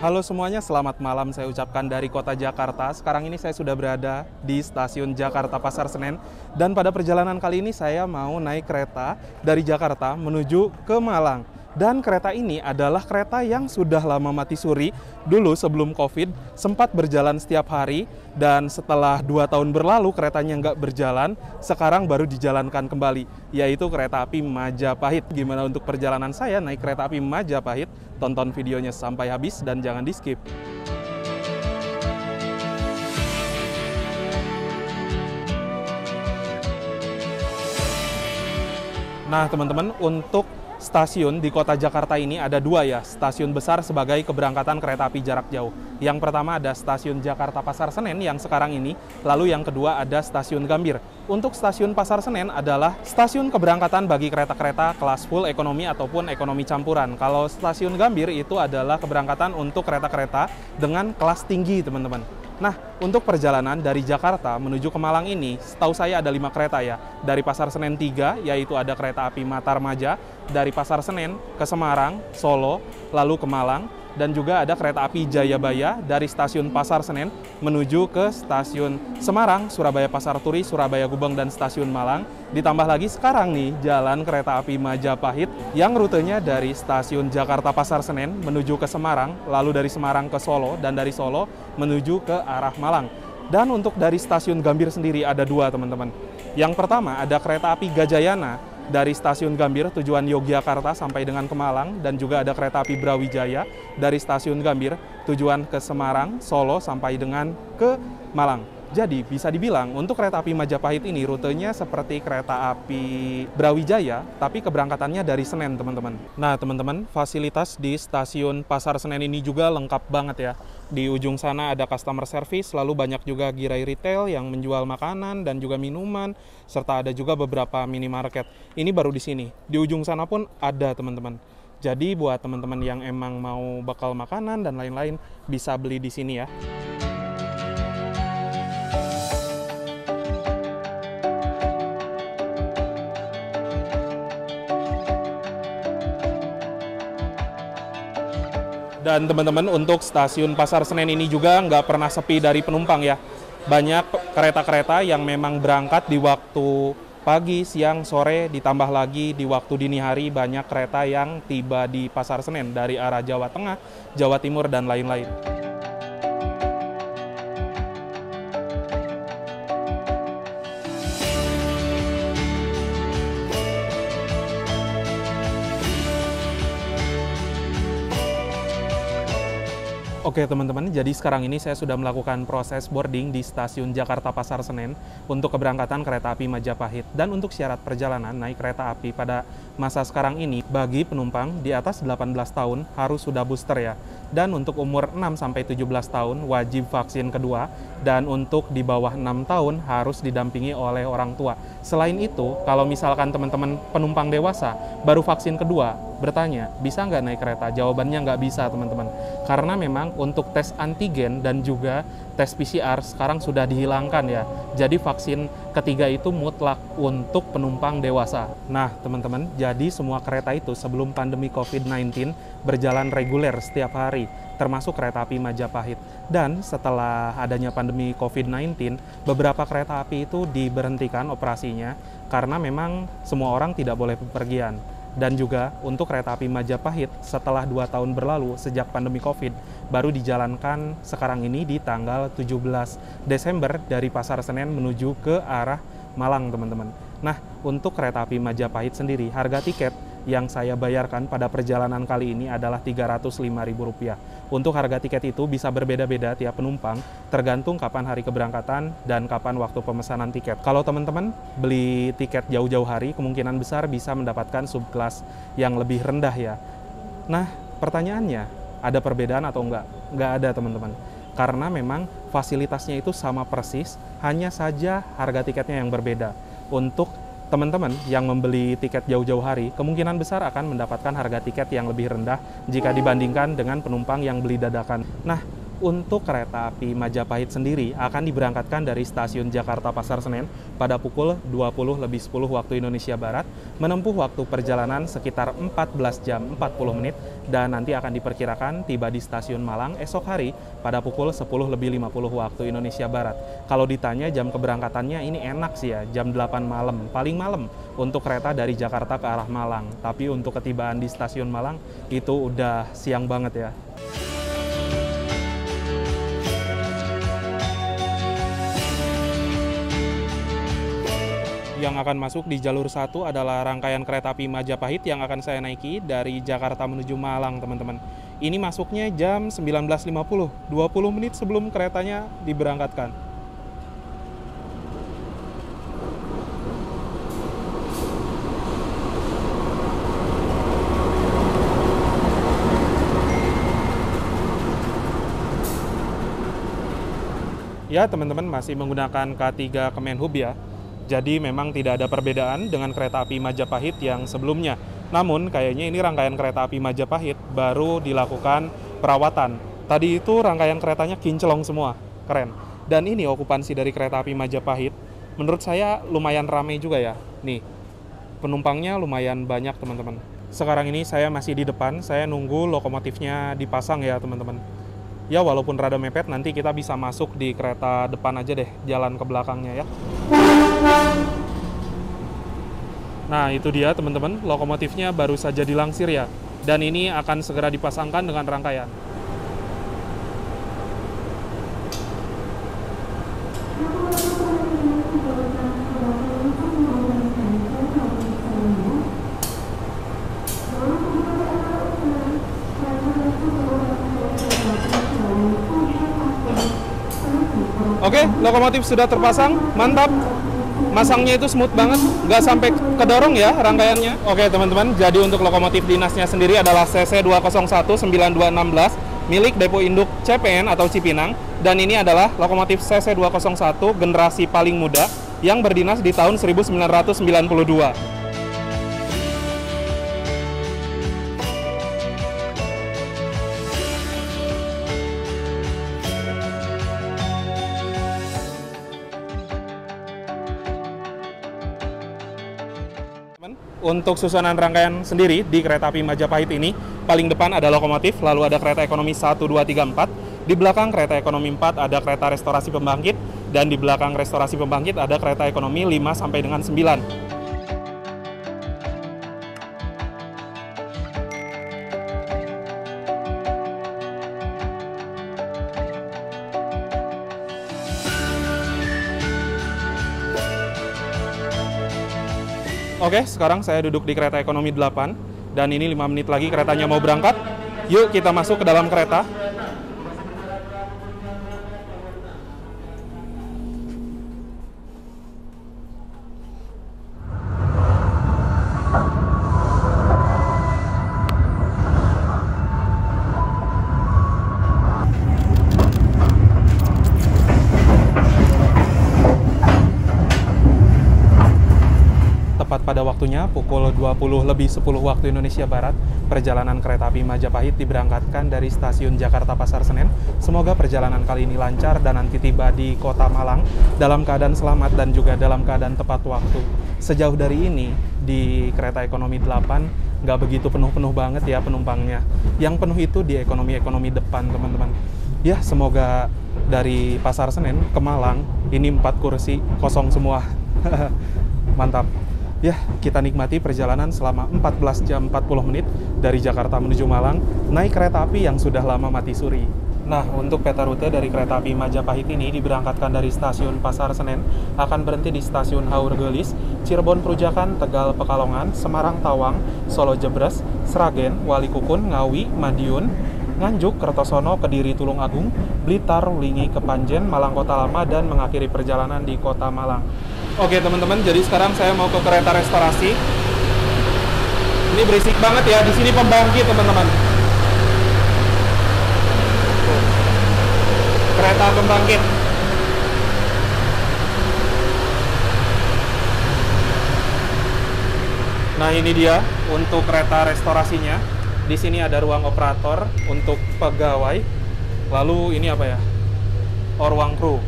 Halo semuanya, selamat malam saya ucapkan dari kota Jakarta. Sekarang ini saya sudah berada di stasiun Jakarta Pasar Senen. Dan pada perjalanan kali ini saya mau naik kereta dari Jakarta menuju ke Malang. Dan kereta ini adalah kereta yang sudah lama mati suri. Dulu sebelum Covid sempat berjalan setiap hari. Dan setelah 2 tahun berlalu keretanya nggak berjalan, sekarang baru dijalankan kembali. Yaitu kereta api Majapahit. Gimana untuk perjalanan saya naik kereta api Majapahit? Tonton videonya sampai habis dan jangan di-skip. Nah, teman-teman, untuk stasiun di kota Jakarta ini ada 2 ya, stasiun besar sebagai keberangkatan kereta api jarak jauh. Yang pertama ada stasiun Jakarta Pasar Senen yang sekarang ini, lalu yang kedua ada stasiun Gambir. Untuk stasiun Pasar Senen adalah stasiun keberangkatan bagi kereta-kereta kelas full ekonomi ataupun ekonomi campuran. Kalau stasiun Gambir itu adalah keberangkatan untuk kereta-kereta dengan kelas tinggi, teman-teman. Nah, untuk perjalanan dari Jakarta menuju ke Malang ini, setahu saya ada 5 kereta ya. Dari Pasar Senen 3, yaitu ada kereta api Matarmaja, dari Pasar Senen ke Semarang, Solo, lalu ke Malang, dan juga ada kereta api Jayabaya dari stasiun Pasar Senen menuju ke stasiun Semarang, Surabaya Pasar Turi, Surabaya Gubeng, dan stasiun Malang. Ditambah lagi sekarang nih jalan kereta api Majapahit yang rutenya dari stasiun Jakarta Pasar Senen menuju ke Semarang, lalu dari Semarang ke Solo, dan dari Solo menuju ke arah Malang. Dan untuk dari stasiun Gambir sendiri ada 2, teman-teman. Yang pertama ada kereta api Gajayana dari stasiun Gambir tujuan Yogyakarta sampai dengan ke Malang, dan juga ada kereta api Brawijaya dari stasiun Gambir tujuan ke Semarang, Solo sampai dengan ke Malang. Jadi bisa dibilang untuk kereta api Majapahit ini rutenya seperti kereta api Brawijaya, tapi keberangkatannya dari Senen, teman-teman. Nah, teman-teman, fasilitas di stasiun Pasar Senen ini juga lengkap banget ya. Di ujung sana ada customer service, lalu banyak juga gerai retail yang menjual makanan dan juga minuman, serta ada juga beberapa minimarket. Ini baru di sini. Di ujung sana pun ada, teman-teman. Jadi buat teman-teman yang emang mau bakal makanan dan lain-lain bisa beli di sini ya. Dan teman-teman, untuk stasiun Pasar Senen ini juga nggak pernah sepi dari penumpang ya. Banyak kereta-kereta yang memang berangkat di waktu pagi, siang, sore, ditambah lagi di waktu dini hari banyak kereta yang tiba di Pasar Senen dari arah Jawa Tengah, Jawa Timur, dan lain-lain. Oke teman-teman, jadi sekarang ini saya sudah melakukan proses boarding di stasiun Jakarta Pasar Senen untuk keberangkatan kereta api Majapahit. Dan untuk syarat perjalanan naik kereta api pada masa sekarang ini, bagi penumpang di atas 18 tahun harus sudah booster ya. Dan untuk umur 6-17 tahun wajib vaksin kedua, dan untuk di bawah 6 tahun harus didampingi oleh orang tua. Selain itu, kalau misalkan teman-teman penumpang dewasa baru vaksin kedua, bertanya, bisa nggak naik kereta? Jawabannya nggak bisa, teman-teman. Karena memang untuk tes antigen dan juga tes PCR sekarang sudah dihilangkan ya. Jadi vaksin ketiga itu mutlak untuk penumpang dewasa. Nah, teman-teman, jadi semua kereta itu sebelum pandemi COVID-19 berjalan reguler setiap hari, termasuk kereta api Majapahit. Dan setelah adanya pandemi COVID-19, beberapa kereta api itu diberhentikan operasinya karena memang semua orang tidak boleh bepergian. Dan juga untuk kereta api Majapahit setelah 2 tahun berlalu sejak pandemi Covid baru dijalankan sekarang ini di tanggal 17 Desember dari Pasar Senen menuju ke arah Malang, teman-teman. Nah, untuk kereta api Majapahit sendiri harga tiket yang saya bayarkan pada perjalanan kali ini adalah Rp305.000. Untuk harga tiket itu bisa berbeda-beda tiap penumpang, tergantung kapan hari keberangkatan dan kapan waktu pemesanan tiket. Kalau teman-teman beli tiket jauh-jauh hari, kemungkinan besar bisa mendapatkan subkelas yang lebih rendah ya. Nah, pertanyaannya, ada perbedaan atau enggak? Enggak ada, teman-teman. Karena memang fasilitasnya itu sama persis, hanya saja harga tiketnya yang berbeda. Untuk teman-teman yang membeli tiket jauh-jauh hari, kemungkinan besar akan mendapatkan harga tiket yang lebih rendah jika dibandingkan dengan penumpang yang beli dadakan. Nah, Untuk kereta api Majapahit sendiri akan diberangkatkan dari stasiun Jakarta Pasar Senen pada pukul 20.10 waktu Indonesia Barat, menempuh waktu perjalanan sekitar 14 jam 40 menit, dan nanti akan diperkirakan tiba di stasiun Malang esok hari pada pukul 10.50 waktu Indonesia Barat. Kalau ditanya jam keberangkatannya, ini enak sih ya, jam 8 malam, paling malam untuk kereta dari Jakarta ke arah Malang. Tapi untuk ketibaan di stasiun Malang itu udah siang banget ya. Yang akan masuk di jalur 1 adalah rangkaian kereta api Majapahit yang akan saya naiki dari Jakarta menuju Malang, teman-teman. Ini masuknya jam 19.50, 20 menit sebelum keretanya diberangkatkan. Ya, teman-teman, masih menggunakan K3 Kemenhub ya. Jadi memang tidak ada perbedaan dengan kereta api Majapahit yang sebelumnya. Namun kayaknya ini rangkaian kereta api Majapahit baru dilakukan perawatan. Tadi itu rangkaian keretanya kinclong semua, keren. Dan ini okupansi dari kereta api Majapahit, menurut saya lumayan ramai juga ya. Nih, penumpangnya lumayan banyak, teman-teman. Sekarang ini saya masih di depan, saya nunggu lokomotifnya dipasang ya, teman-teman. Ya, walaupun rada mepet, nanti kita bisa masuk di kereta depan aja deh, jalan ke belakangnya ya. Nah, itu dia teman-teman, lokomotifnya baru saja dilangsir ya. Dan ini akan segera dipasangkan dengan rangkaian. Oke, lokomotif sudah terpasang, mantap. Masangnya itu smooth banget, nggak sampai kedorong ya rangkaiannya. Oke teman-teman, jadi untuk lokomotif dinasnya sendiri adalah CC201-9216 milik Depo Induk CPN atau Cipinang. Dan ini adalah lokomotif CC201 generasi paling muda yang berdinas di tahun 1992. Untuk susunan rangkaian sendiri di kereta api Majapahit ini, paling depan ada lokomotif, lalu ada kereta ekonomi 1, 2, 3, 4. Di belakang kereta ekonomi 4 ada kereta restorasi pembangkit, dan di belakang restorasi pembangkit ada kereta ekonomi 5 sampai dengan 9. Oke, sekarang saya duduk di kereta ekonomi 8, dan ini 5 menit lagi keretanya mau berangkat. Yuk kita masuk ke dalam kereta. Pada waktunya pukul 20.10 waktu Indonesia Barat, perjalanan kereta api Majapahit diberangkatkan dari stasiun Jakarta Pasar Senen. Semoga perjalanan kali ini lancar dan nanti tiba di kota Malang dalam keadaan selamat dan juga dalam keadaan tepat waktu. Sejauh dari ini di kereta ekonomi 8 nggak begitu penuh-penuh banget ya penumpangnya. Yang penuh itu di ekonomi-ekonomi depan, teman-teman. Ya, semoga dari Pasar Senen ke Malang ini 4 kursi kosong semua. Mantap. Ya, kita nikmati perjalanan selama 14 jam 40 menit dari Jakarta menuju Malang, naik kereta api yang sudah lama mati suri. Nah, untuk peta rute dari kereta api Majapahit ini diberangkatkan dari stasiun Pasar Senen, akan berhenti di stasiun Haur Gelis, Cirebon Perujakan, Tegal Pekalongan, Semarang Tawang, Solo Jebres, Sragen, Walikukun, Ngawi, Madiun, Nganjuk, Kertosono, Kediri, Tulung Agung, Blitar, Lingi, Kepanjen, Malang Kota Lama, dan mengakhiri perjalanan di Kota Malang. Oke teman-teman, jadi sekarang saya mau ke kereta restorasi. Ini berisik banget ya, di sini pembangkit teman-teman. Kereta pembangkit. Nah ini dia untuk kereta restorasinya. Di sini ada ruang operator untuk pegawai. Lalu ini apa ya? Ruang kru.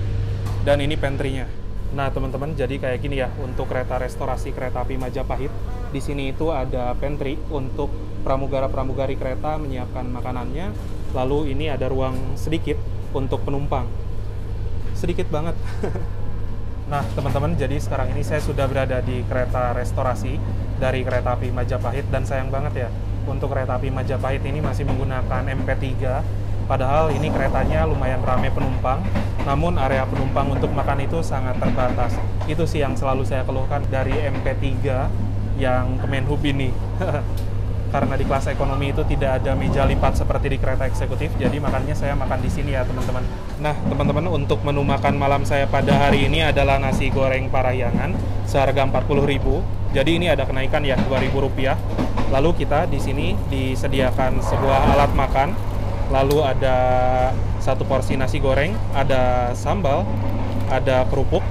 Dan ini pantry-nya. Nah, teman-teman, jadi kayak gini ya untuk kereta restorasi kereta api Majapahit. Di sini itu ada pantry untuk pramugara-pramugari kereta menyiapkan makanannya. Lalu ini ada ruang sedikit untuk penumpang. Sedikit banget. Nah, teman-teman, jadi sekarang ini saya sudah berada di kereta restorasi dari kereta api Majapahit, dan sayang banget ya, untuk kereta api Majapahit ini masih menggunakan MP3, padahal ini keretanya lumayan ramai penumpang, namun area penumpang untuk makan itu sangat terbatas. Itu sih yang selalu saya keluhkan dari MP3 yang Kemenhub ini. Karena di kelas ekonomi itu tidak ada meja lipat seperti di kereta eksekutif, jadi makanya saya makan di sini ya teman-teman. Nah teman-teman, untuk menu makan malam saya pada hari ini adalah nasi goreng Parahyangan seharga 40.000. Jadi ini ada kenaikan ya, Rp2.000. Lalu kita di sini disediakan sebuah alat makan, lalu ada satu porsi nasi goreng, ada sambal, ada kerupuk,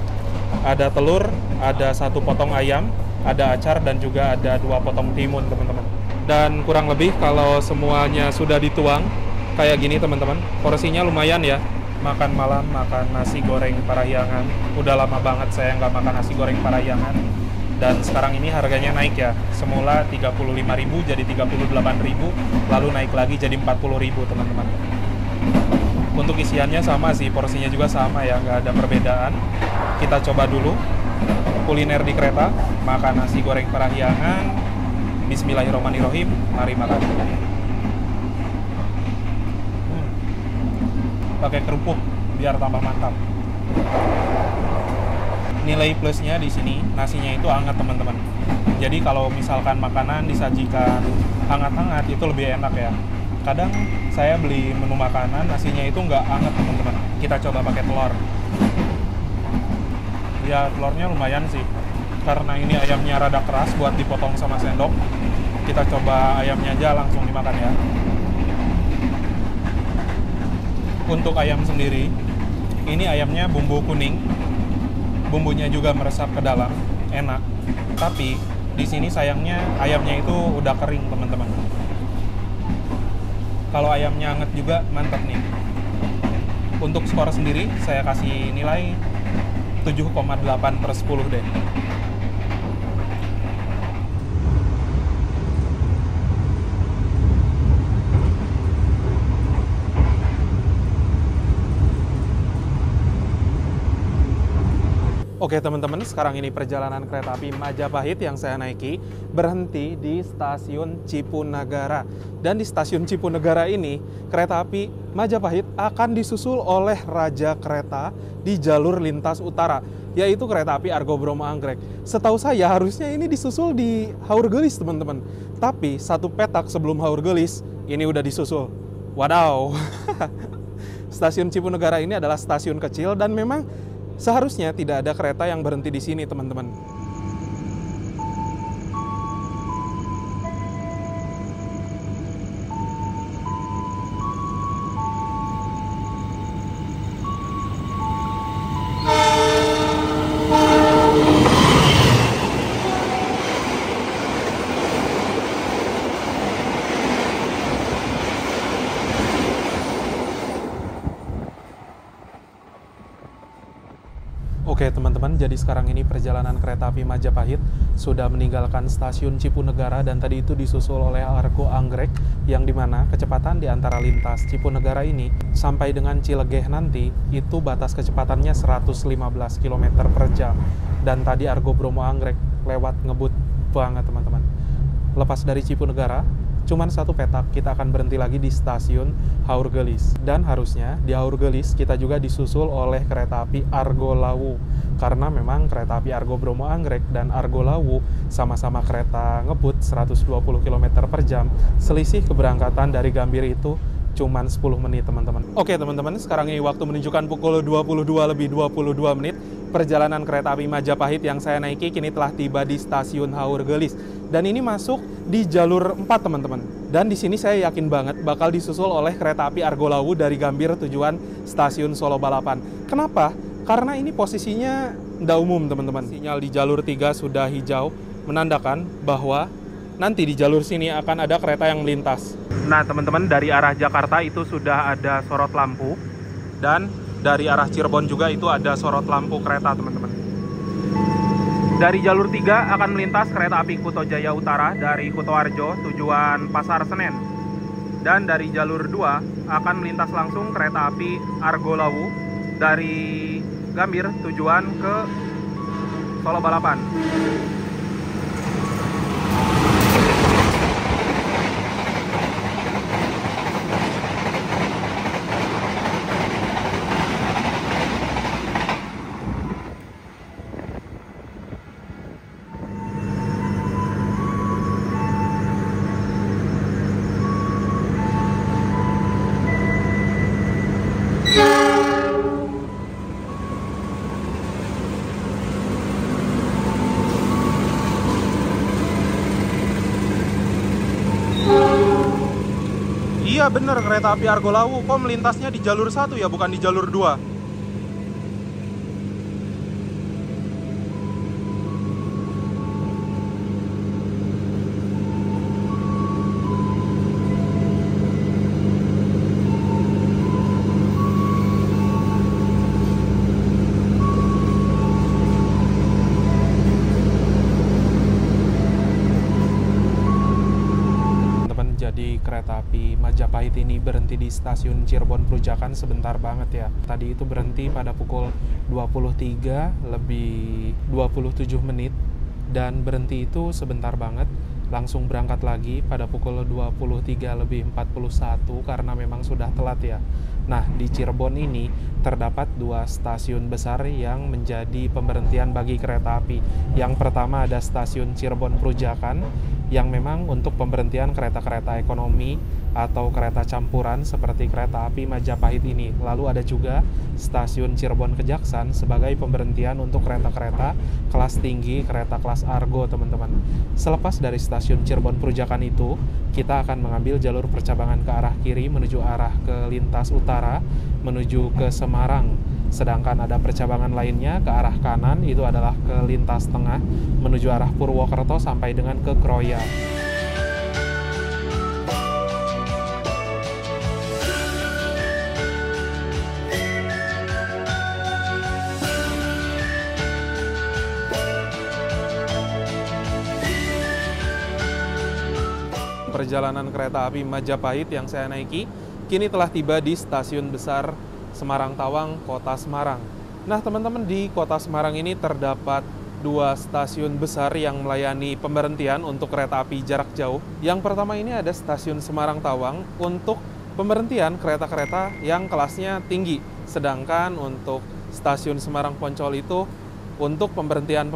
ada telur, ada satu potong ayam, ada acar, dan juga ada 2 potong timun teman-teman. Dan kurang lebih kalau semuanya sudah dituang kayak gini teman-teman, porsinya lumayan ya. Makan malam, makan nasi goreng Parahyangan. Udah lama banget saya nggak makan nasi goreng Parahyangan. Dan sekarang ini harganya naik ya. Semula 35.000 jadi 38.000, lalu naik lagi jadi 40.000 teman-teman. Untuk isiannya sama sih, porsinya juga sama ya, nggak ada perbedaan. Kita coba dulu kuliner di kereta, makan nasi goreng Parahyangan. Bismillahirrahmanirrahim, mari makan. Pakai kerupuk biar tambah mantap. Nilai plusnya di sini, nasinya itu hangat teman-teman. Jadi kalau misalkan makanan disajikan hangat-hangat itu lebih enak ya. Kadang saya beli menu makanan, nasinya itu nggak hangat teman-teman. Kita coba pakai telur. Ya telurnya lumayan sih. Karena ini ayamnya rada keras buat dipotong sama sendok, kita coba ayamnya aja langsung dimakan ya. Untuk ayam sendiri, ini ayamnya bumbu kuning, bumbunya juga meresap ke dalam, enak. Tapi di sini sayangnya ayamnya itu udah kering teman-teman. Kalau ayamnya hangat juga mantap nih. Untuk skor sendiri saya kasih nilai 7,8/10 deh. Oke teman-teman, sekarang ini perjalanan kereta api Majapahit yang saya naiki berhenti di stasiun Cipunagara. Dan di stasiun Cipunagara ini, kereta api Majapahit akan disusul oleh Raja Kereta di jalur lintas utara, yaitu kereta api Argo Bromo Anggrek. Setahu saya harusnya ini disusul di Haurgelis teman-teman. Tapi satu petak sebelum Haurgelis, ini udah disusul. Wadaw! Stasiun Cipunagara ini adalah stasiun kecil dan memang seharusnya tidak ada kereta yang berhenti di sini, teman-teman. Oke teman-teman, jadi sekarang ini perjalanan kereta api Majapahit sudah meninggalkan stasiun Cipunagara dan tadi itu disusul oleh Argo Anggrek, yang dimana kecepatan di antara lintas Cipunagara ini sampai dengan Cilegeh nanti itu batas kecepatannya 115 km per jam. Dan tadi Argo Bromo Anggrek lewat ngebut banget teman-teman. Lepas dari Cipunagara, cuman satu petak kita akan berhenti lagi di stasiun Haurgelis. Dan harusnya di Haurgelis kita juga disusul oleh kereta api Argo Lawu. Karena memang kereta api Argo Bromo Anggrek dan Argo Lawu sama-sama kereta ngebut 120 km per jam. Selisih keberangkatan dari Gambir itu cuman 10 menit teman-teman. Oke teman-teman, sekarang ini waktu menunjukkan pukul 22:22. Perjalanan kereta api Majapahit yang saya naiki kini telah tiba di stasiun Haurgelis. Dan ini masuk di jalur 4 teman-teman. Dan di sini saya yakin banget bakal disusul oleh kereta api Argo Lawu dari Gambir tujuan stasiun Solo Balapan. Kenapa? Karena ini posisinya nggak umum teman-teman. Sinyal di jalur 3 sudah hijau, menandakan bahwa nanti di jalur sini akan ada kereta yang melintas. Nah teman-teman, dari arah Jakarta itu sudah ada sorot lampu, dan dari arah Cirebon juga itu ada sorot lampu kereta teman-teman. Dari jalur 3 akan melintas kereta api Kuto Jaya Utara dari Kutoarjo tujuan Pasar Senen. Dan dari jalur 2 akan melintas langsung kereta api Argo Lawu dari Gambir tujuan ke Solo Balapan. Iya bener, kereta api Argo Lawu kok melintasnya di jalur 1 ya, bukan di jalur 2. Jadi kereta api Majapahit ini berhenti di stasiun Cirebon Perujakan sebentar banget ya. Tadi itu berhenti pada pukul 23 lebih 27 menit dan berhenti itu sebentar banget. Langsung berangkat lagi pada pukul 23 lebih 41 karena memang sudah telat ya. Nah, di Cirebon ini terdapat 2 stasiun besar yang menjadi pemberhentian bagi kereta api. Yang pertama ada stasiun Cirebon Perujakan yang memang untuk pemberhentian kereta-kereta ekonomi atau kereta campuran seperti kereta api Majapahit ini. Lalu ada juga stasiun Cirebon Kejaksan sebagai pemberhentian untuk kereta-kereta kelas tinggi, kereta kelas Argo, teman-teman. Selepas dari stasiun Cirebon Perujakan itu, kita akan mengambil jalur percabangan ke arah kiri menuju arah ke lintas utara menuju ke Semarang. Sedangkan ada percabangan lainnya ke arah kanan, itu adalah ke lintas tengah menuju arah Purwokerto sampai dengan ke Kroya. Perjalanan kereta api Majapahit yang saya naiki kini telah tiba di stasiun besar Semarang Tawang, Kota Semarang. Nah, teman-teman, di Kota Semarang ini terdapat 2 stasiun besar yang melayani pemberhentian untuk kereta api jarak jauh. Yang pertama ini ada stasiun Semarang Tawang untuk pemberhentian kereta-kereta yang kelasnya tinggi. Sedangkan untuk stasiun Semarang Poncol itu untuk pemberhentian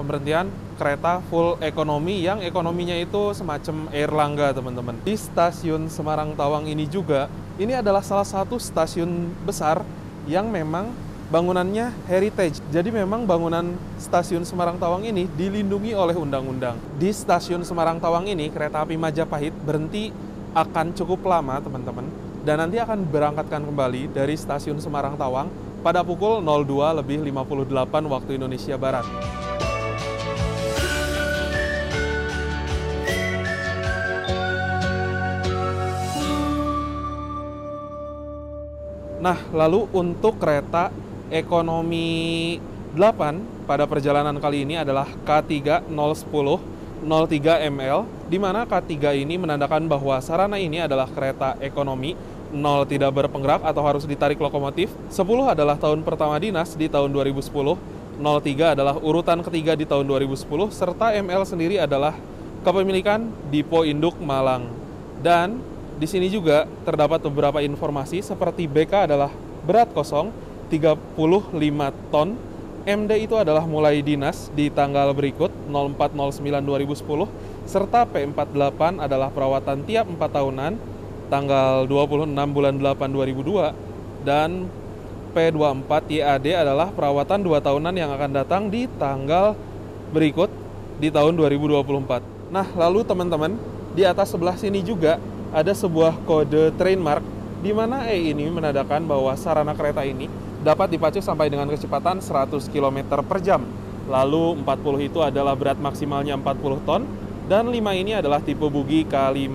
kereta full ekonomi yang ekonominya itu semacam Airlangga, teman-teman. Di stasiun Semarang Tawang ini juga, ini adalah salah satu stasiun besar yang memang bangunannya heritage. Jadi memang bangunan stasiun Semarang Tawang ini dilindungi oleh undang-undang. Di stasiun Semarang Tawang ini, kereta api Majapahit berhenti akan cukup lama, teman-teman. Dan nanti akan berangkatkan kembali dari stasiun Semarang Tawang pada pukul 02 lebih 58 waktu Indonesia Barat. Nah, lalu untuk kereta ekonomi 8 pada perjalanan kali ini adalah K3 010 03 ML, di mana K3 ini menandakan bahwa sarana ini adalah kereta ekonomi. 0 tidak berpenggerak atau harus ditarik lokomotif. 10 adalah tahun pertama dinas di tahun 2010. 03 adalah urutan ketiga di tahun 2010, serta ML sendiri adalah kepemilikan Dipo Induk Malang. Dan di sini juga terdapat beberapa informasi seperti BK adalah berat kosong 35 ton, MD itu adalah mulai dinas di tanggal berikut 0409-2010, serta P48 adalah perawatan tiap 4 tahunan tanggal 26 bulan 8 2002, dan P24 YAD adalah perawatan 2 tahunan yang akan datang di tanggal berikut di tahun 2024. Nah, lalu teman-teman, di atas sebelah sini juga ada sebuah kode trainmark di mana E ini menandakan bahwa sarana kereta ini dapat dipacu sampai dengan kecepatan 100 km per jam. Lalu 40 itu adalah berat maksimalnya 40 ton, Dan 5 ini adalah tipe bogi K5.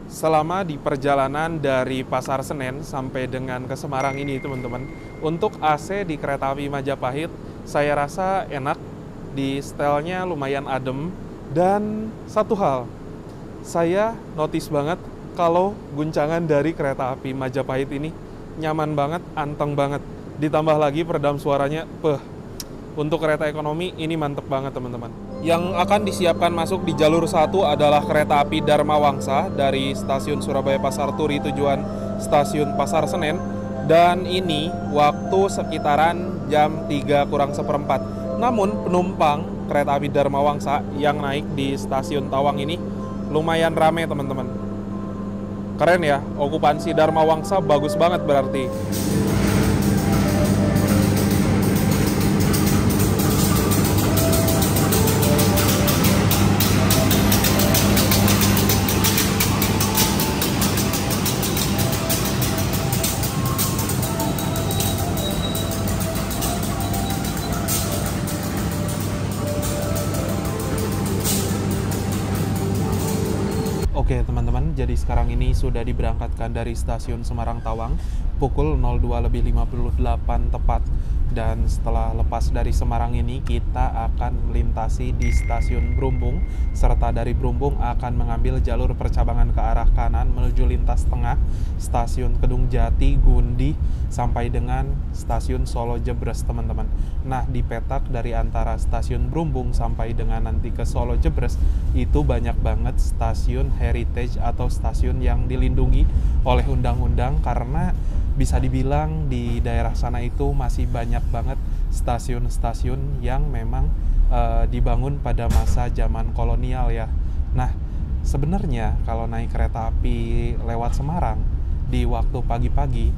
Selama di perjalanan dari Pasar Senen sampai dengan ke Semarang ini teman-teman, untuk AC di kereta api Majapahit saya rasa enak, di setelnya lumayan adem. Dan satu hal, saya notice banget kalau guncangan dari kereta api Majapahit ini nyaman banget, anteng banget. Ditambah lagi peredam suaranya, untuk kereta ekonomi ini mantep banget teman-teman. Yang akan disiapkan masuk di jalur 1 adalah kereta api Dharma Wangsa dari stasiun Surabaya Pasar Turi tujuan stasiun Pasar Senen. Dan ini waktu sekitaran jam 3 kurang seperempat. Namun penumpang kereta api Dharma Wangsa yang naik di stasiun Tawang ini lumayan rame teman-teman. Keren ya, okupansi Dharma Wangsa bagus banget berarti. Oke teman-teman, jadi sekarang ini sudah diberangkatkan dari stasiun Semarang Tawang pukul 02.58 tepat. Dan setelah lepas dari Semarang ini, kita akan melintasi di stasiun Brumbung, serta dari Brumbung akan mengambil jalur percabangan ke arah kanan menuju lintas tengah stasiun Kedung Jati, Gundi, sampai dengan stasiun Solo Jebres teman-teman. Nah, di petak dari antara stasiun Brumbung sampai dengan nanti ke Solo Jebres itu banyak banget stasiun heritage atau stasiun yang dilindungi oleh undang-undang, karena bisa dibilang di daerah sana itu masih banyak banget stasiun-stasiun yang memang dibangun pada masa zaman kolonial ya. Nah, sebenarnya kalau naik kereta api lewat Semarang di waktu pagi-pagi,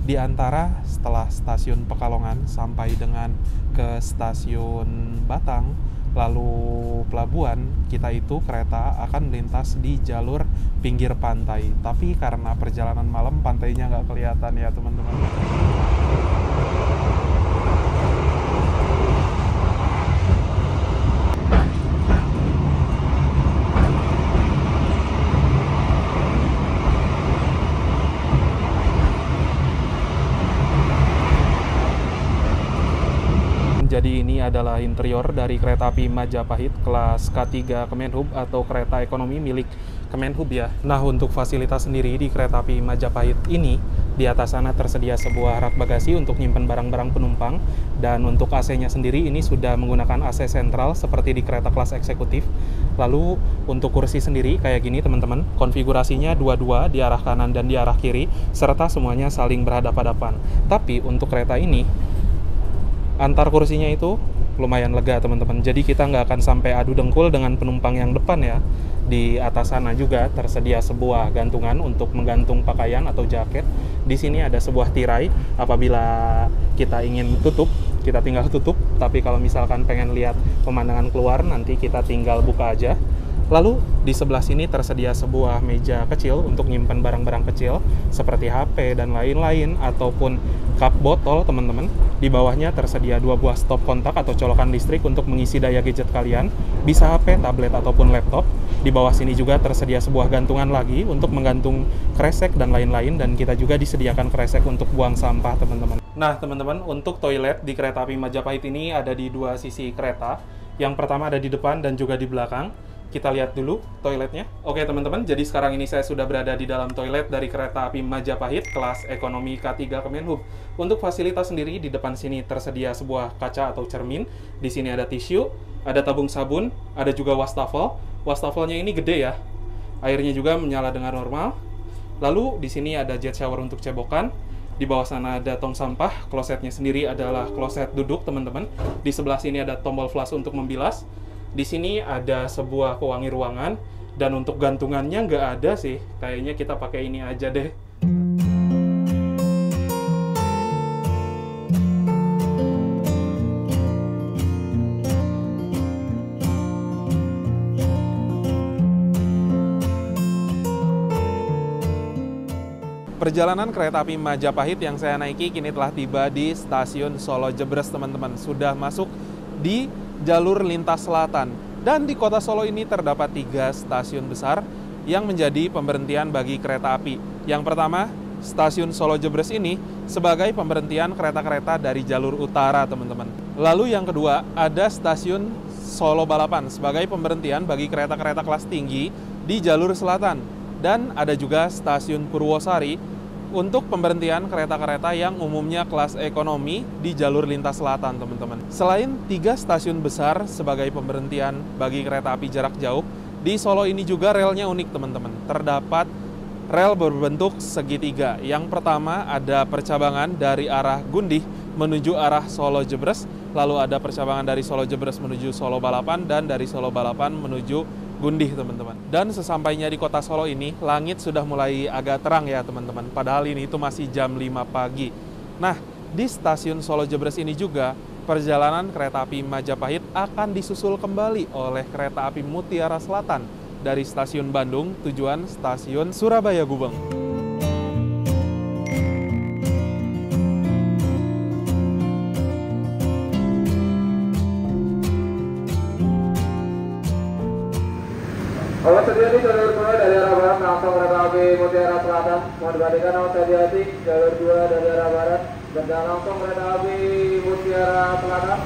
di antara setelah stasiun Pekalongan sampai dengan ke stasiun Batang, lalu pelabuhan, kita itu kereta akan melintas di jalur pinggir pantai. Tapi karena perjalanan malam, pantainya nggak kelihatan ya teman-teman. Jadi ini adalah interior dari kereta api Majapahit kelas K3 Kemenhub atau kereta ekonomi milik Kemenhub ya. Nah, untuk fasilitas sendiri di kereta api Majapahit ini, di atas sana tersedia sebuah rak bagasi untuk nyimpen barang-barang penumpang. Dan untuk AC-nya sendiri ini sudah menggunakan AC sentral seperti di kereta kelas eksekutif. Lalu untuk kursi sendiri kayak gini teman-teman, konfigurasinya dua-dua di arah kanan dan di arah kiri, serta semuanya saling berhadapan-hadapan. Tapi untuk kereta ini, antar kursinya itu lumayan lega teman-teman. Jadi kita nggak akan sampai adu dengkul dengan penumpang yang depan ya. Di atas sana juga tersedia sebuah gantungan untuk menggantung pakaian atau jaket. Di sini ada sebuah tirai, apabila kita ingin tutup, kita tinggal tutup. Tapi kalau misalkan pengen lihat pemandangan keluar, nanti kita tinggal buka aja. Lalu di sebelah sini tersedia sebuah meja kecil untuk nyimpan barang-barang kecil seperti HP dan lain-lain, ataupun cup botol teman-teman. Di bawahnya tersedia 2 buah stop kontak atau colokan listrik untuk mengisi daya gadget kalian, bisa HP, tablet, ataupun laptop. Di bawah sini juga tersedia sebuah gantungan lagi untuk menggantung kresek dan lain-lain, dan kita juga disediakan kresek untuk buang sampah teman-teman. Nah teman-teman, untuk toilet di kereta api Majapahit ini ada di 2 sisi kereta. Yang pertama ada di depan dan juga di belakang. Kita lihat dulu toiletnya. Oke teman-teman, jadi sekarang ini saya sudah berada di dalam toilet dari kereta api Majapahit kelas ekonomi K3 Kemenhub. Untuk fasilitas sendiri, di depan sini tersedia sebuah kaca atau cermin. Di sini ada tisu, ada tabung sabun, ada juga wastafel. Wastafelnya ini gede ya. Airnya juga menyala dengan normal. Lalu di sini ada jet shower untuk cebokan. Di bawah sana ada tong sampah. Klosetnya sendiri adalah kloset duduk teman-teman. Di sebelah sini ada tombol flush untuk membilas. Di sini ada sebuah pewangi ruangan, dan untuk gantungannya nggak ada sih. Kayaknya kita pakai ini aja deh. Perjalanan kereta api Majapahit yang saya naiki kini telah tiba di stasiun Solo Jebres teman-teman. Sudah masuk di jalur lintas selatan. Dan di kota Solo ini terdapat 3 stasiun besar yang menjadi pemberhentian bagi kereta api. Yang pertama, stasiun Solo Jebres ini sebagai pemberhentian kereta-kereta dari jalur utara, teman-teman. Lalu yang kedua, ada stasiun Solo Balapan sebagai pemberhentian bagi kereta-kereta kelas tinggi di jalur selatan. Dan ada juga stasiun Purwosari untuk pemberhentian kereta-kereta yang umumnya kelas ekonomi di jalur lintas selatan, teman-teman. Selain 3 stasiun besar sebagai pemberhentian bagi kereta api jarak jauh, di Solo ini juga relnya unik, teman-teman. Terdapat rel berbentuk segitiga. Yang pertama ada percabangan dari arah Gundih menuju arah Solo Jebres, lalu ada percabangan dari Solo Jebres menuju Solo Balapan, dan dari Solo Balapan menuju Gundih, teman-teman. Dan sesampainya di kota Solo ini, langit sudah mulai agak terang ya, teman-teman. Padahal ini itu masih jam 5 pagi. Nah, di stasiun Solo Jebres ini juga, perjalanan kereta api Majapahit akan disusul kembali oleh kereta api Mutiara Selatan dari stasiun Bandung tujuan stasiun Surabaya Gubeng. Awas hati-hati jalur 2 dari arah barat langsung kereta api Mutiara Selatan. Mohon diperhatikan awas hati-hati jalur 2 dari arah barat berjalan langsung kereta api Mutiara Selatan.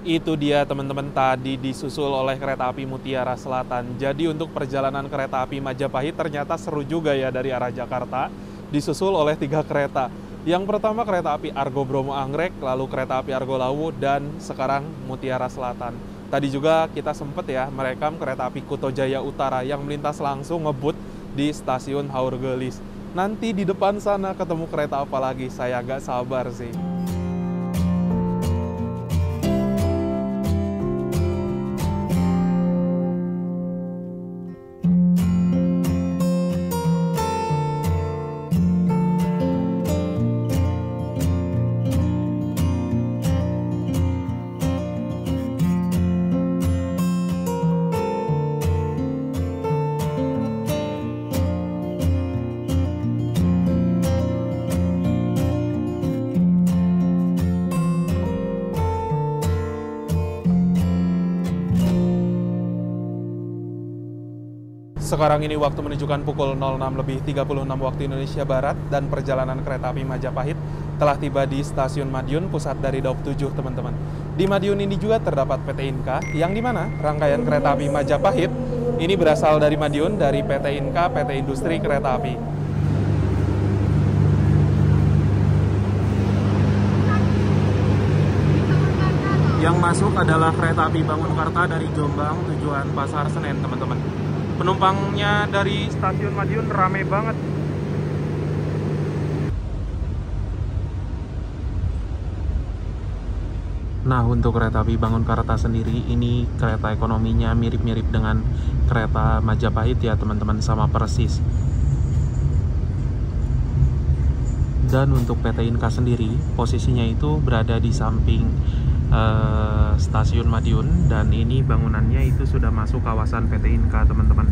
Itu dia, teman-teman, tadi disusul oleh kereta api Mutiara Selatan. Jadi untuk perjalanan kereta api Majapahit ternyata seru juga ya dari arah Jakarta, disusul oleh 3 kereta. Yang pertama kereta api Argo Bromo Anggrek, lalu kereta api Argo Lawu, dan sekarang Mutiara Selatan. Tadi juga kita sempat ya merekam kereta api Kuto Jaya Utara yang melintas langsung ngebut di stasiun Haur Gelis. Nanti di depan sana ketemu kereta apa lagi, saya agak sabar sih. Sekarang ini waktu menunjukkan pukul 06.36 waktu Indonesia Barat dan perjalanan kereta api Majapahit telah tiba di Stasiun Madiun, pusat dari Daup 7, teman-teman. Di Madiun ini juga terdapat PT Inka, yang dimana rangkaian kereta api Majapahit ini berasal dari Madiun, dari PT Inka, PT Industri Kereta Api. Yang masuk adalah kereta api Bangunkarta dari Jombang tujuan Pasar Senen, teman-teman. Penumpangnya dari Stasiun Madiun ramai banget. Nah, untuk kereta api Bangunkarta sendiri, ini kereta ekonominya mirip-mirip dengan kereta Majapahit ya, teman-teman, sama persis. Dan untuk PT Inka sendiri, posisinya itu berada di samping Stasiun Madiun, dan ini bangunannya itu sudah masuk kawasan PT Inka, teman-teman.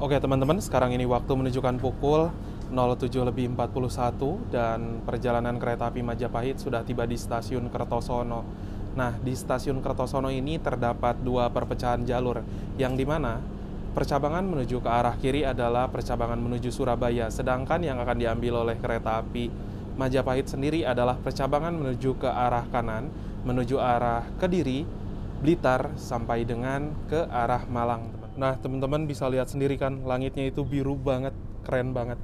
Oke teman-teman, sekarang ini waktu menunjukkan pukul 07.41 dan perjalanan kereta api Majapahit sudah tiba di stasiun Kertosono. Nah, di stasiun Kertosono ini terdapat dua perpecahan jalur, yang dimana percabangan menuju ke arah kiri adalah percabangan menuju Surabaya, sedangkan yang akan diambil oleh kereta api Majapahit sendiri adalah percabangan menuju ke arah kanan, menuju arah Kediri, Blitar, sampai dengan ke arah Malang. Nah, teman-teman bisa lihat sendiri kan, langitnya itu biru banget, keren banget.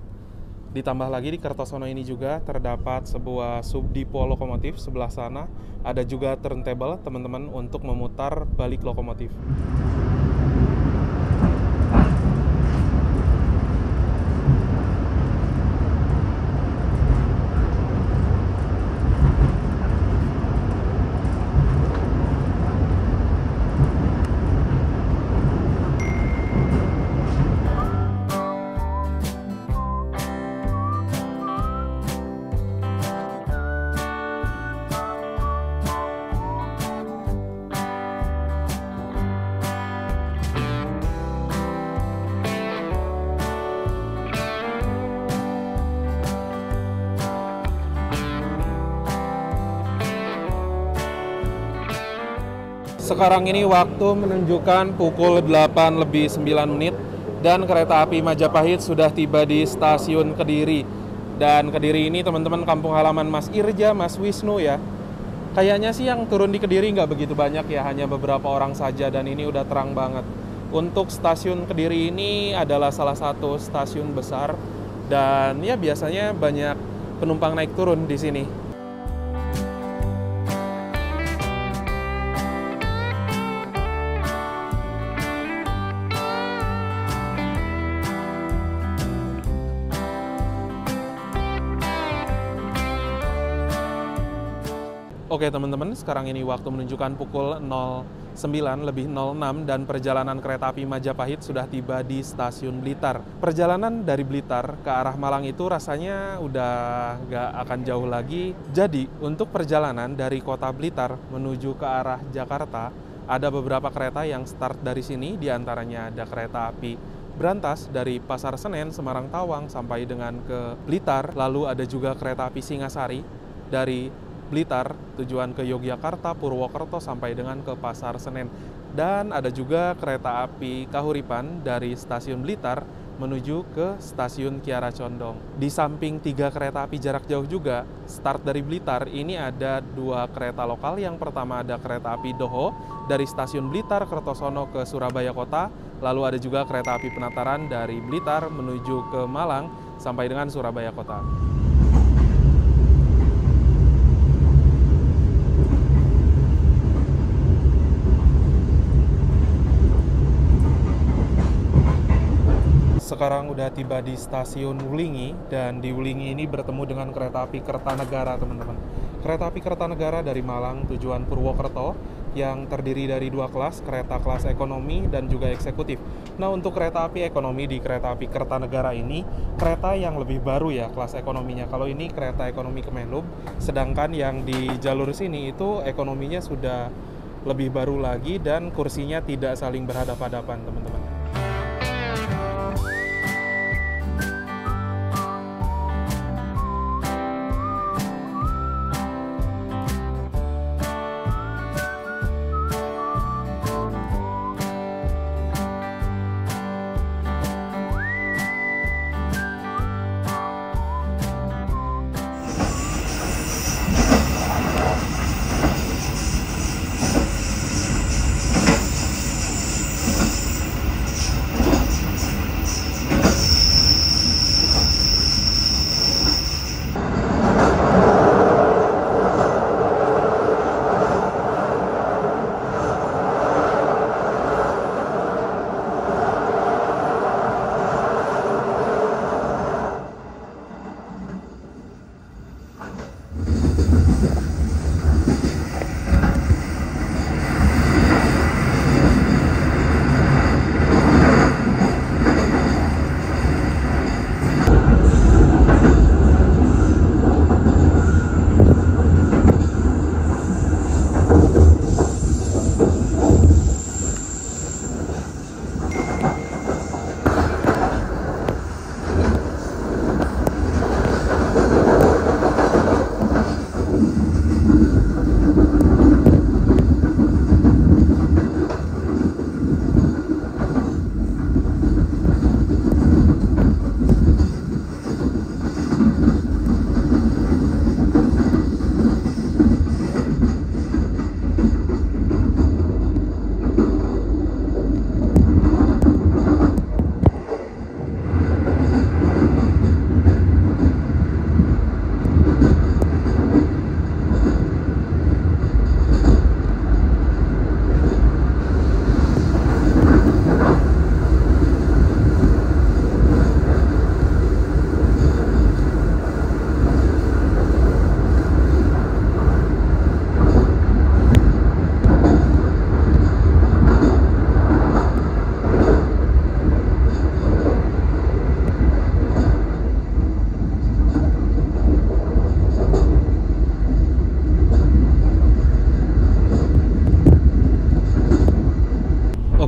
Ditambah lagi di Kertosono ini juga terdapat sebuah subdipo lokomotif sebelah sana. Ada juga turntable, teman-teman, untuk memutar balik lokomotif. Sekarang ini waktu menunjukkan pukul 8:09 dan kereta api Majapahit sudah tiba di stasiun Kediri. Dan Kediri ini teman-teman kampung halaman Mas Irja, Mas Wisnu ya. Kayaknya sih yang turun di Kediri nggak begitu banyak ya, hanya beberapa orang saja dan ini udah terang banget. Untuk stasiun Kediri ini adalah salah satu stasiun besar dan ya biasanya banyak penumpang naik turun di sini. Oke teman-teman, sekarang ini waktu menunjukkan pukul 09:06 dan perjalanan kereta api Majapahit sudah tiba di stasiun Blitar. Perjalanan dari Blitar ke arah Malang itu rasanya udah nggak akan jauh lagi. Jadi untuk perjalanan dari kota Blitar menuju ke arah Jakarta, ada beberapa kereta yang start dari sini, diantaranya ada kereta api Brantas dari Pasar Senen, Semarang Tawang sampai dengan ke Blitar. Lalu ada juga kereta api Singasari dari Blitar tujuan ke Yogyakarta, Purwokerto sampai dengan ke Pasar Senen. Dan ada juga kereta api Kahuripan dari stasiun Blitar menuju ke stasiun Kiara Condong. Di samping 3 kereta api jarak jauh juga, start dari Blitar ini ada 2 kereta lokal. Yang pertama ada kereta api Doho dari stasiun Blitar Kertosono ke Surabaya Kota. Lalu ada juga kereta api Penataran dari Blitar menuju ke Malang sampai dengan Surabaya Kota. Sekarang udah tiba di stasiun Wulingi dan di Wulingi ini bertemu dengan kereta api Kertanegara, teman-teman. Kereta api Kertanegara dari Malang tujuan Purwokerto yang terdiri dari 2 kelas, kereta kelas ekonomi dan juga eksekutif. Nah, untuk kereta api ekonomi di kereta api Kertanegara ini, kereta yang lebih baru ya kelas ekonominya. Kalau ini kereta ekonomi Kemenhub, sedangkan yang di jalur sini itu ekonominya sudah lebih baru lagi dan kursinya tidak saling berhadapan-hadapan, teman-teman.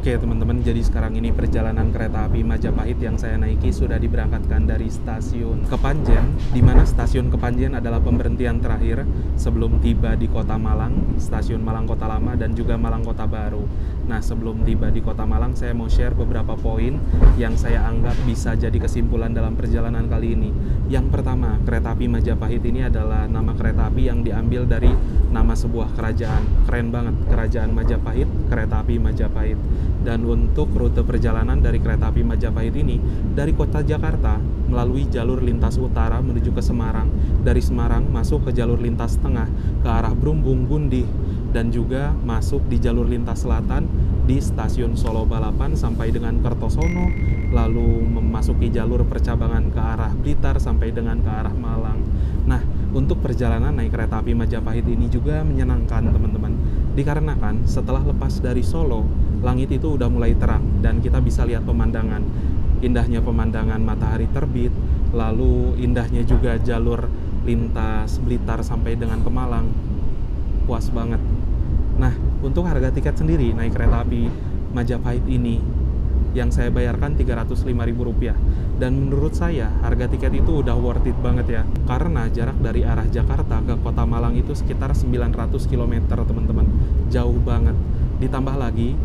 Oke teman-teman, jadi sekarang ini perjalanan kereta api Majapahit yang saya naiki sudah diberangkatkan dari stasiun Kepanjen, di mana stasiun Kepanjen adalah pemberhentian terakhir sebelum tiba di Kota Malang, stasiun Malang Kota Lama dan juga Malang Kota Baru. Nah, sebelum tiba di Kota Malang, saya mau share beberapa poin yang saya anggap bisa jadi kesimpulan dalam perjalanan kali ini. Yang pertama, kereta api Majapahit ini adalah nama kereta api yang diambil dari nama sebuah kerajaan. Keren banget, Kerajaan Majapahit, Kereta Api Majapahit. Dan untuk rute perjalanan dari kereta api Majapahit ini, dari kota Jakarta melalui jalur lintas utara menuju ke Semarang, dari Semarang masuk ke jalur lintas tengah ke arah Brumbung Gundih, dan juga masuk di jalur lintas selatan di stasiun Solo Balapan sampai dengan Kertosono, lalu memasuki jalur percabangan ke arah Blitar sampai dengan ke arah Malang. Nah, untuk perjalanan naik kereta api Majapahit ini juga menyenangkan teman-teman, dikarenakan setelah lepas dari Solo, langit itu udah mulai terang dan kita bisa lihat pemandangan. Indahnya pemandangan matahari terbit, lalu indahnya juga jalur lintas Blitar sampai dengan ke Malang. Puas banget. Nah, untuk harga tiket sendiri naik kereta api Majapahit ini yang saya bayarkan Rp305.000, dan menurut saya harga tiket itu udah worth it banget ya, karena jarak dari arah Jakarta ke Kota Malang itu sekitar 900 km teman-teman, jauh banget. Ditambah lagi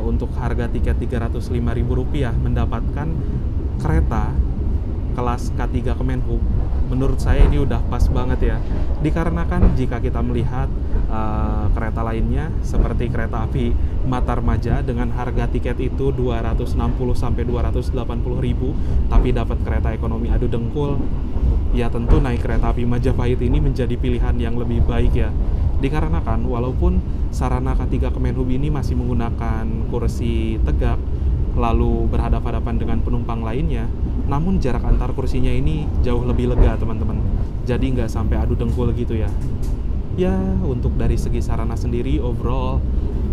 untuk harga tiket Rp305.000 mendapatkan kereta kelas K3 Kemenhub, menurut saya ini udah pas banget ya, dikarenakan jika kita melihat kereta lainnya seperti kereta api Matarmaja dengan harga tiket itu 260 sampai 280 ribu, tapi dapat kereta ekonomi adu dengkul, ya tentu naik kereta api Majapahit ini menjadi pilihan yang lebih baik ya, dikarenakan walaupun sarana K3 Kemenhub ini masih menggunakan kursi tegak lalu berhadapan-hadapan dengan penumpang lainnya, namun jarak antar kursinya ini jauh lebih lega teman-teman, jadi nggak sampai adu dengkul gitu ya. Ya, untuk dari segi sarana sendiri overall,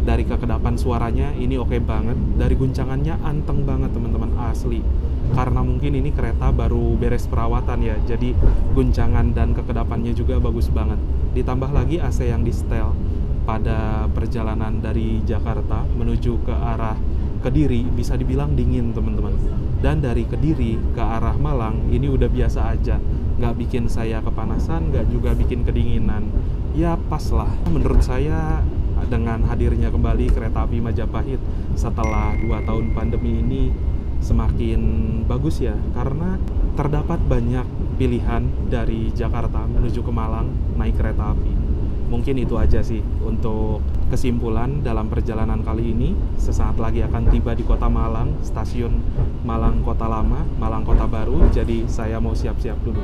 dari kekedapan suaranya ini oke banget, dari guncangannya anteng banget teman-teman, asli. Karena mungkin ini kereta baru beres perawatan ya, jadi guncangan dan kekedapannya juga bagus banget. Ditambah lagi AC yang di setel pada perjalanan dari Jakarta menuju ke arah Kediri bisa dibilang dingin teman-teman. Dan dari Kediri ke arah Malang ini udah biasa aja, nggak bikin saya kepanasan, nggak juga bikin kedinginan. Ya pas lah, menurut saya dengan hadirnya kembali kereta api Majapahit setelah 2 tahun pandemi ini semakin bagus ya, karena terdapat banyak pilihan dari Jakarta menuju ke Malang naik kereta api. Mungkin itu aja sih untuk kesimpulan dalam perjalanan kali ini. Sesaat lagi akan tiba di Kota Malang, stasiun Malang Kota Lama, Malang Kota Baru, jadi saya mau siap-siap dulu.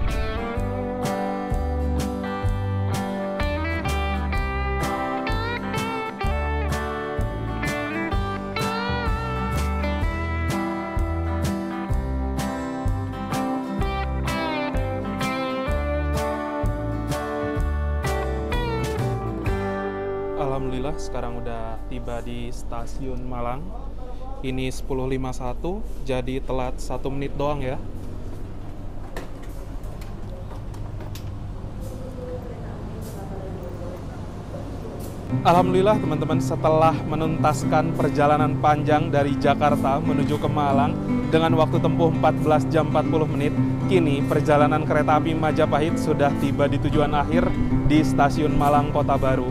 Alhamdulillah sekarang udah tiba di stasiun Malang. Ini 10.51, jadi telat 1 menit doang ya. Alhamdulillah teman-teman, setelah menuntaskan perjalanan panjang dari Jakarta menuju ke Malang dengan waktu tempuh 14 jam 40 menit, kini perjalanan kereta api Majapahit sudah tiba di tujuan akhir di stasiun Malang Kota Baru.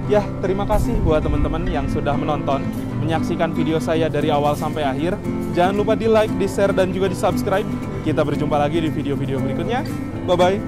Ya, terima kasih buat teman-teman yang sudah menonton, menyaksikan video saya dari awal sampai akhir. Jangan lupa di like, di share, dan juga di subscribe. Kita berjumpa lagi di video-video berikutnya. Bye-bye.